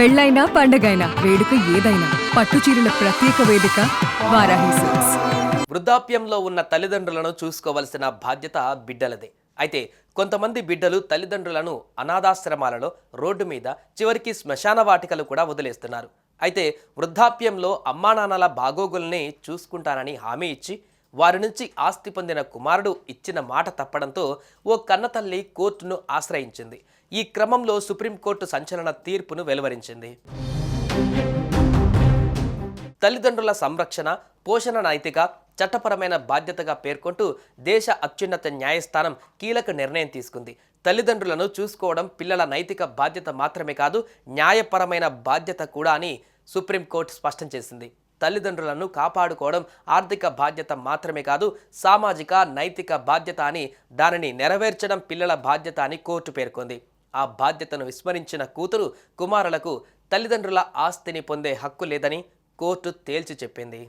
పెళ్ళైనా పండగైనా వేడుక ఏదైనా పట్టుచీరల ప్రత్యేక వేదిక వారాహి సిల్క్స్. వృద్ధాప్యంలో ఉన్న తల్లిదండ్రులను చూసుకోవలసిన బాధ్యత బిడ్డలదే. అయితే కొంతమంది బిడ్డలు తల్లిదండ్రులను అనాథాశ్రమాలలో, రోడ్డు మీద, చివరికి శ్మశాన వాటికలు కూడా వదిలేస్తున్నారు. అయితే వృద్ధాప్యంలో అమ్మానాన్నల బాగోగుల్ని చూసుకుంటానని హామీ ఇచ్చి వారి నుంచి ఆస్తి పొందిన కుమారుడు ఇచ్చిన మాట తప్పడంతో ఓ కన్నతల్లి కోర్టును ఆశ్రయించింది. ఈ క్రమంలో సుప్రీంకోర్టు సంచలన తీర్పును వెలువరించింది. తల్లిదండ్రుల సంరక్షణ, పోషణ నైతిక, చట్టపరమైన బాధ్యతగా పేర్కొంటూ దేశ అత్యున్నత న్యాయస్థానం కీలక నిర్ణయం తీసుకుంది. తల్లిదండ్రులను చూసుకోవడం పిల్లల నైతిక బాధ్యత మాత్రమే కాదు, న్యాయపరమైన బాధ్యత కూడా అని సుప్రీంకోర్టు స్పష్టం చేసింది. తల్లిదండ్రులను కాపాడుకోవడం ఆర్థిక బాధ్యత మాత్రమే కాదు, సామాజిక నైతిక బాధ్యత అని, దానిని నెరవేర్చడం పిల్లల బాధ్యత అని కోర్టు పేర్కొంది. ఆ బాధ్యతను విస్మరించిన కూతురు, కుమారులకు తల్లిదండ్రుల ఆస్తిని పొందే హక్కు లేదని కోర్టు తేల్చి చెప్పింది.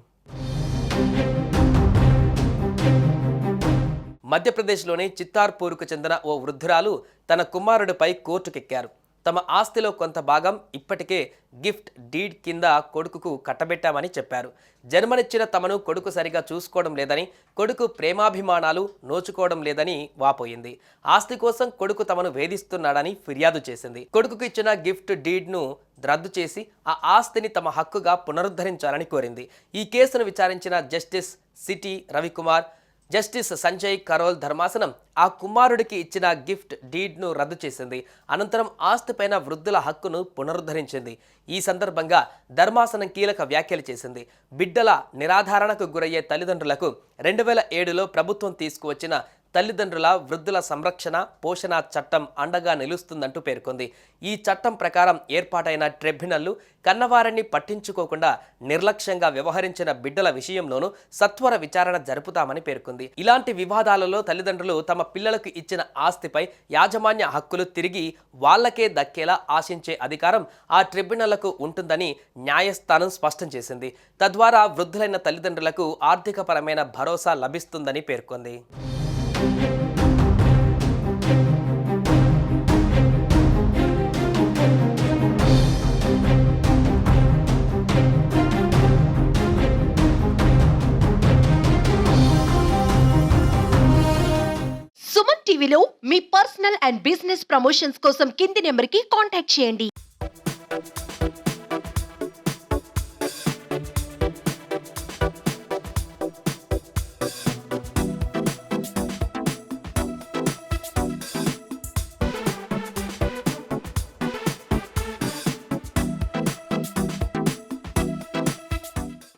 మధ్యప్రదేశ్లోని చిత్తార్పూర్కు చెందిన ఓ వృద్ధురాలు తన కుమారుడిపై కోర్టుకెక్కారు. తమ ఆస్తిలో కొంత భాగం ఇప్పటికే గిఫ్ట్ డీడ్ కింద కొడుకుకు కట్టబెట్టామని చెప్పారు. జన్మనిచ్చిన తమను కొడుకు సరిగా చూసుకోవడం లేదని, కొడుకు ప్రేమాభిమానాలు నోచుకోవడం లేదని వాపోయింది. ఆస్తి కోసం కొడుకు తమను వేధిస్తున్నాడని ఫిర్యాదు చేసింది. కొడుకుకు ఇచ్చిన గిఫ్ట్ డీడ్ను రద్దు చేసి ఆ ఆస్తిని తమ హక్కుగా పునరుద్ధరించాలని కోరింది. ఈ కేసును విచారించిన justice CT Ravikumar, justice Sanjay Karol ధర్మాసనం ఆ కుమారుడికి ఇచ్చిన గిఫ్ట్ డీడ్ను రద్దు చేసింది. అనంతరం ఆస్తిపైన వృద్ధుల హక్కును పునరుద్ధరించింది. ఈ సందర్భంగా ధర్మాసనం కీలక వ్యాఖ్యలు చేసింది. బిడ్డల నిరాధారణకు గురయ్యే తల్లిదండ్రులకు 2007లో ప్రభుత్వం తీసుకువచ్చిన తల్లిదండ్రుల వృద్ధుల సంరక్షణ, పోషణ చట్టం అండగా నిలుస్తుందంటూ పేర్కొంది. ఈ చట్టం ప్రకారం ఏర్పాటైన ట్రిబ్యునల్లు కన్నవారిని పట్టించుకోకుండా నిర్లక్ష్యంగా వ్యవహరించిన బిడ్డల విషయంలోనూ సత్వర విచారణ జరుపుతామని పేర్కొంది. ఇలాంటి వివాదాలలో తల్లిదండ్రులు తమ పిల్లలకు ఇచ్చిన ఆస్తిపై యాజమాన్య హక్కులు తిరిగి వాళ్లకే దక్కేలా ఆశించే అధికారం ఆ ట్రిబ్యునల్లకు ఉంటుందని న్యాయస్థానం స్పష్టం చేసింది. తద్వారా వృద్ధులైన తల్లిదండ్రులకు ఆర్థికపరమైన భరోసా లభిస్తుందని పేర్కొంది. సుమన్ టీవీలో మీ పర్సనల్ అండ్ బిజినెస్ ప్రమోషన్స్ కోసం కింది నెంబర్కి కాంటాక్ట్ చేయండి.